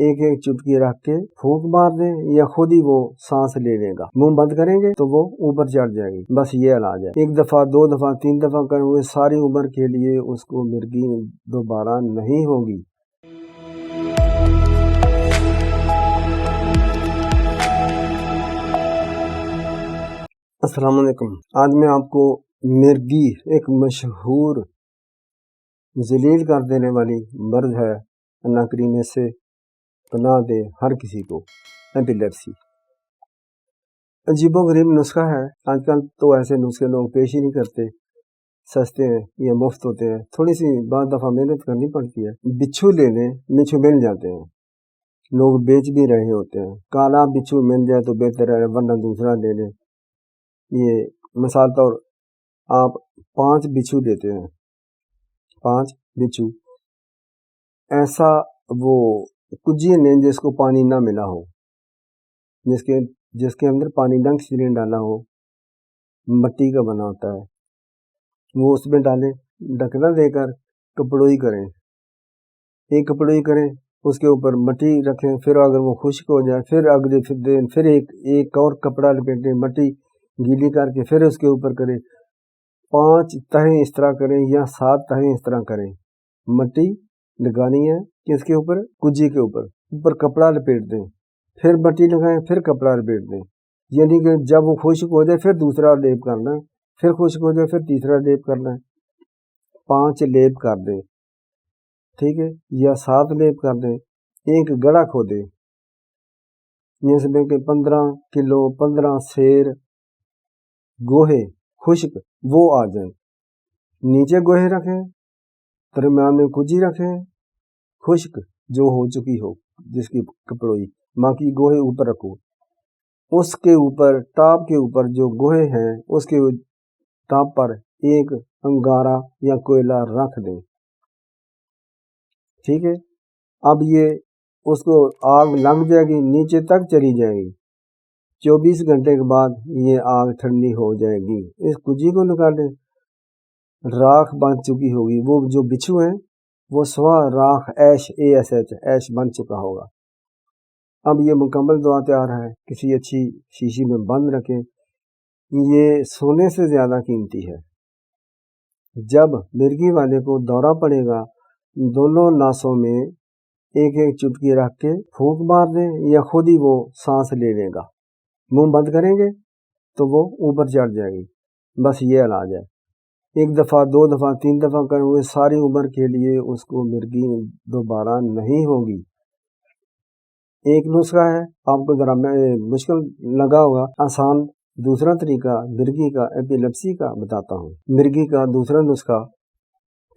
एक एक चुटकी रख के फूंक मार दें या खुद ही वो सांस ले लेगा। मुंह बंद करेंगे तो वो ऊपर चढ़ जाएगी। बस ये इलाज है। 1 दफा 2 दफा 3 दफा करेंगे, सारी उम्र के लिए उसको मिर्गी दोबारा नहीं होगी। अस्सलाम वालेकुम। आज मैं आपको मिर्गी, एक मशहूर जलील कर देने वाली मर्ज है, अल्लाह करीम इससे पनाह दे हर किसी को, एपिलेप्सी। अजीबो गरीब नुस्खा है। आजकल तो ऐसे नुस्खे लोग पेश ही नहीं करते, सस्ते हैं या मुफ्त होते हैं। थोड़ी सी बाद दफ़ा मेहनत करनी पड़ती है। बिच्छू ले लें, बिच्छू मिल जाते हैं, लोग बेच भी रहे होते हैं। काला बिच्छू मिल जाए तो बेहतर है, वरना दूसरा ले लें। ये मिसाल तौर आप 5 बिच्छू देते हैं, 5 बिच्छू ऐसा वो कुजिए लें जिसको पानी ना मिला हो, जिसके अंदर पानी डंक से डाला हो, मट्टी का बना होता है, वो उसमें डालें। ढकना देकर कपड़ोई करें, एक कपड़ोई करें, उसके ऊपर मट्टी रखें। फिर अगर वो खुश्क हो जाए फिर अगले दिन फिर एक और कपड़ा लपेटें, मट्टी गीली करके फिर उसके ऊपर करें। 5 तहें इस तरह करें या 7 तहें इस तरह करें। मट्टी लगानी है किसके ऊपर? कुजी के ऊपर कपड़ा लपेट दें, फिर मट्टी लगाएं, फिर कपड़ा लपेट दें। यानी कि जब वो खुश्क हो जाए फिर दूसरा लेप करना है, फिर खुश्क हो जाए फिर तीसरा लेप करना है। 5 लेप कर दें, ठीक है, या 7 लेप कर दें। एक गड़ा खोदें, जिसमें कि 15 किलो 15 सेर गोहे खुश्क वो आ जाए। नीचे गोहे रखें, दरम्यान में कुजी रखें खुश्क जो हो चुकी हो, जिसकी कपड़ोई, बाकी गोहे ऊपर रखो। उसके ऊपर टॉप के ऊपर जो गोहे हैं उसके टॉप पर एक अंगारा या कोयला रख दें, ठीक है। अब ये उसको आग लग जाएगी, नीचे तक चली जाएगी। 24 घंटे के बाद ये आग ठंडी हो जाएगी। इस कुजी को निकालें, राख बन चुकी होगी। वो जो बिच्छू है वो स्वा राख ऐश बन चुका होगा। अब ये मुकम्मल दुआ तैयार है, किसी अच्छी शीशी में बंद रखें। ये सोने से ज़्यादा कीमती है। जब मिर्गी वाले को दौरा पड़ेगा, दोनों नासों में एक एक चुटकी रख के फूंक मार दें या खुद ही वो सांस ले लेगा। मुंह बंद करेंगे तो वो ऊपर चढ़ जाएगी। बस ये इलाज है। 1 दफा 2 दफा 3 दफा करेंगे, सारी उम्र के लिए उसको मिर्गी दोबारा नहीं होगी। एक नुस्खा है, आपको जरा मुश्किल लगा होगा, आसान दूसरा तरीका मिर्गी का, एपिलेप्सी का बताता हूँ। मिर्गी का दूसरा नुस्खा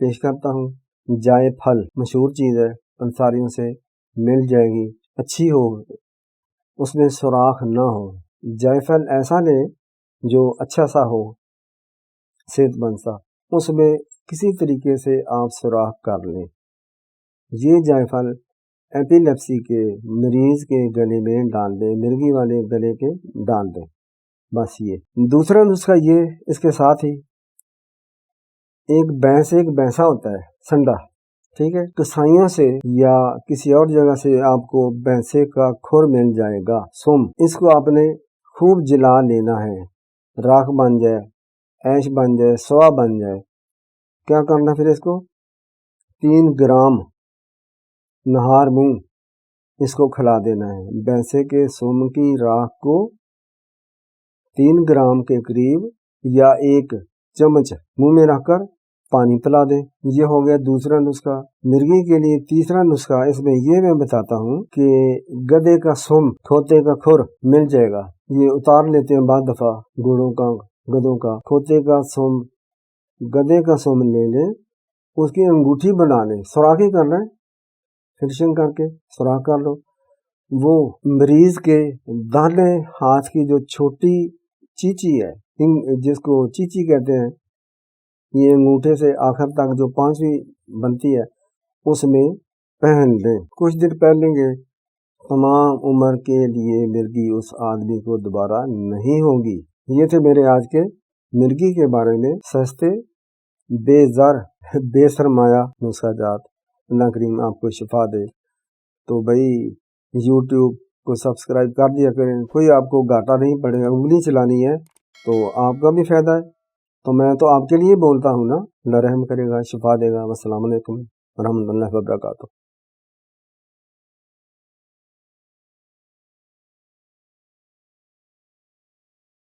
पेश करता हूँ। जायफल मशहूर चीज़ है, पंसारियों से मिल जाएगी, अच्छी हो, उसमें सुराख ना हो। जायफल ऐसा लें जो अच्छा सा हो, सेहतमंद सा, उसमें किसी तरीके से आप सुराख कर लें। ये जायफल एपिलेप्सी के मरीज के गले में डाल दें, मिर्गी वाले गले के डाल दें। बस ये दूसरा नुस्खा ये, इसके साथ ही एक भैंसा होता है, संडा, ठीक है। कसाइयों से या किसी और जगह से आपको भैंसे का खुर मिल जाएगा, सुम, इसको आपने खूब जला लेना है, राख बन जाए, ऐश बन जाए, स्वा बन जाए। क्या करना फिर इसको 3 ग्राम नहार मुंह इसको खिला देना है। भैंसे के सुम की राख को 3 ग्राम के करीब या 1 चम्मच मुंह में रखकर पानी पिला दें। ये हो गया दूसरा नुस्खा। मिर्गी के लिए तीसरा नुस्खा इसमें ये मैं बताता हूँ कि गधे का सुम, खोते का खुर मिल जाएगा, ये उतार लेते हैं बाद दफा गधों का खोते का सुम, गधे का सुम ले लें, उसकी अंगूठी बना लें, सुराख ही करना है, फिनिशिंग करके सुराख कर लो। वो मरीज के दाहिने हाथ की जो छोटी चीची है, जिसको चीची कहते हैं, ये अंगूठे से आखिर तक जो 5वीं बनती है उसमें पहन लें। कुछ दिन पहनेंगे, तमाम उम्र के लिए मिर्गी उस आदमी को दोबारा नहीं होगी। ये थे मेरे आज के मिर्गी के बारे में सस्ते बेज़र बेसरमाया नुस्खा जात। अल्लाह करीम आपको शिफा दे। تو بھائی یوٹیوب کو سبسکرائب کر دیا کریں، کوئی آپ کو گھاٹا نہیں پڑے گا، انگلی چلانی ہے تو آپ کا بھی فائدہ ہے۔ تو میں تو آپ کے لیے بولتا ہوں نا، اللہ رحم کرے گا، شفا دے گا۔ السلام علیکم ورحمۃ اللہ وبرکاتہ۔